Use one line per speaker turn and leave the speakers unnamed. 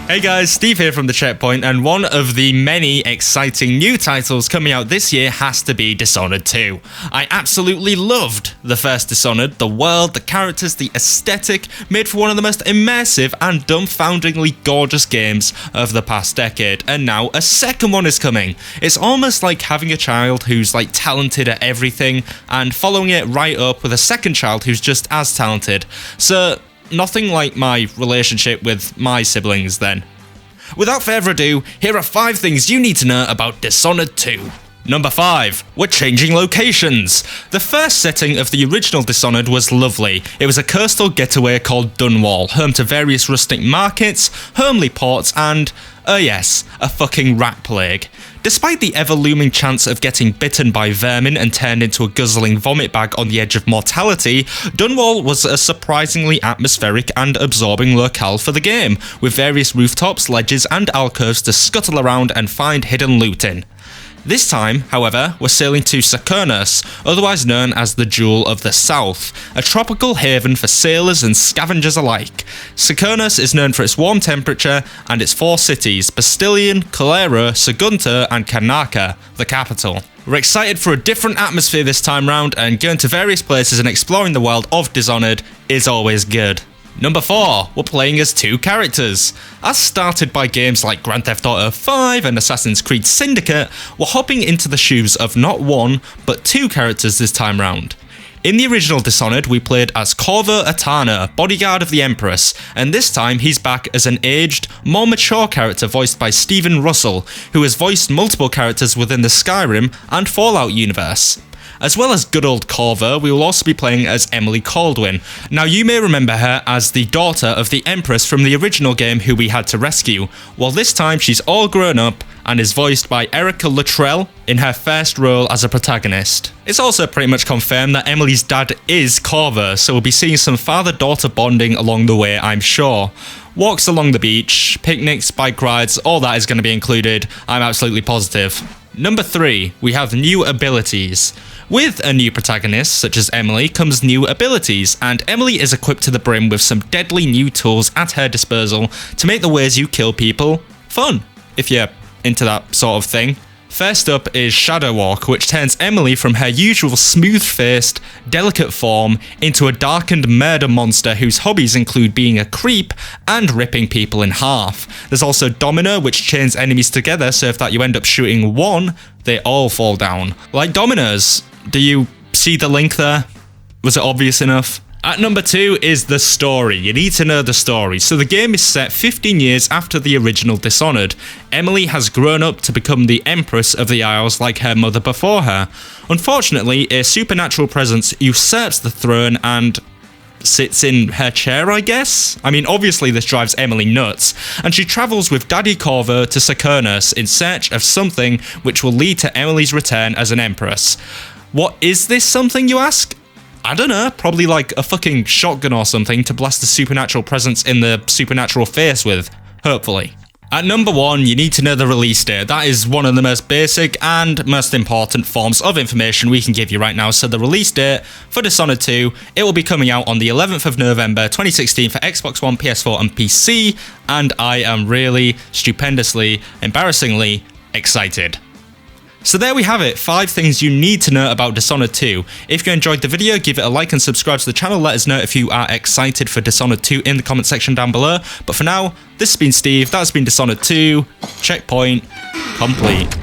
Hey guys, Steve here from The Checkpoint, and one of the many exciting new titles coming out this year has to be Dishonored 2. I absolutely loved the first Dishonored, the world, the characters, the aesthetic, made for one of the most immersive and dumbfoundingly gorgeous games of the past decade, and now a second one is coming. It's almost like having a child who's like talented at everything, and following it right up with a second child who's just as talented. So, nothing like my relationship with my siblings then. Without further ado, here are 5 things you need to know about Dishonored 2. Number 5. We're changing locations. The first setting of the original Dishonored was lovely. It was a coastal getaway called Dunwall, home to various rustic markets, homely ports, and, yes, a fucking rat plague. Despite the ever-looming chance of getting bitten by vermin and turned into a guzzling vomit bag on the edge of mortality, Dunwall was a surprisingly atmospheric and absorbing locale for the game, with various rooftops, ledges, and alcoves to scuttle around and find hidden loot in. This time, however, we're sailing to Sakurnos, otherwise known as the Jewel of the South, a tropical haven for sailors and scavengers alike. Sakurnos is known for its warm temperature and its 4 cities, Bastillion, Calero, Sagunto, and Karnaca, the capital. We're excited for a different atmosphere this time round, and going to various places and exploring the world of Dishonored is always good. Number 4, we're playing as 2 characters. As started by games like Grand Theft Auto 5 and Assassin's Creed Syndicate, we're hopping into the shoes of not 1, but 2 characters this time round. In the original Dishonored, we played as Corvo Attano, bodyguard of the Empress, and this time he's back as an aged, more mature character voiced by Stephen Russell, who has voiced multiple characters within the Skyrim and Fallout universe. As well as good old Corvo, we will also be playing as Emily Kaldwin. Now, you may remember her as the daughter of the Empress from the original game who we had to rescue. Well, this time she's all grown up and is voiced by Erica Luttrell in her first role as a protagonist. It's also pretty much confirmed that Emily's dad is Corvo, so we'll be seeing some father-daughter bonding along the way, I'm sure. Walks along the beach, picnics, bike rides, all that is going to be included, I'm absolutely positive. Number 3, we have new abilities. With a new protagonist, such as Emily, comes new abilities, and Emily is equipped to the brim with some deadly new tools at her disposal to make the ways you kill people fun, if you're into that sort of thing. First up is Shadow Walk, which turns Emily from her usual smooth-faced, delicate form into a darkened murder monster whose hobbies include being a creep and ripping people in half. There's also Domino, which chains enemies together so if that you end up shooting one, they all fall down. Like dominoes. Do you see the link there? Was it obvious enough? At number 2 is the story. You need to know the story. So the game is set 15 years after the original Dishonored. Emily has grown up to become the Empress of the Isles like her mother before her. Unfortunately, a supernatural presence usurps the throne and sits in her chair, I guess? I mean, obviously this drives Emily nuts, and she travels with Daddy Corvo to Sakurnos in search of something which will lead to Emily's return as an Empress. What is this something, you ask? I don't know, probably like a fucking shotgun or something to blast the supernatural presence in the supernatural face with, hopefully. At number 1, you need to know the release date. That is one of the most basic and most important forms of information we can give you right now. So the release date for Dishonored 2, it will be coming out on the 11th of November 2016 for Xbox One, PS4 and PC, and I am really, stupendously, embarrassingly excited. So there we have it, 5 things you need to know about Dishonored 2. If you enjoyed the video, give it a like and subscribe to the channel. Let us know if you are excited for Dishonored 2 in the comment section down below. But for now, this has been Steve, that's been Dishonored 2, Checkpoint complete.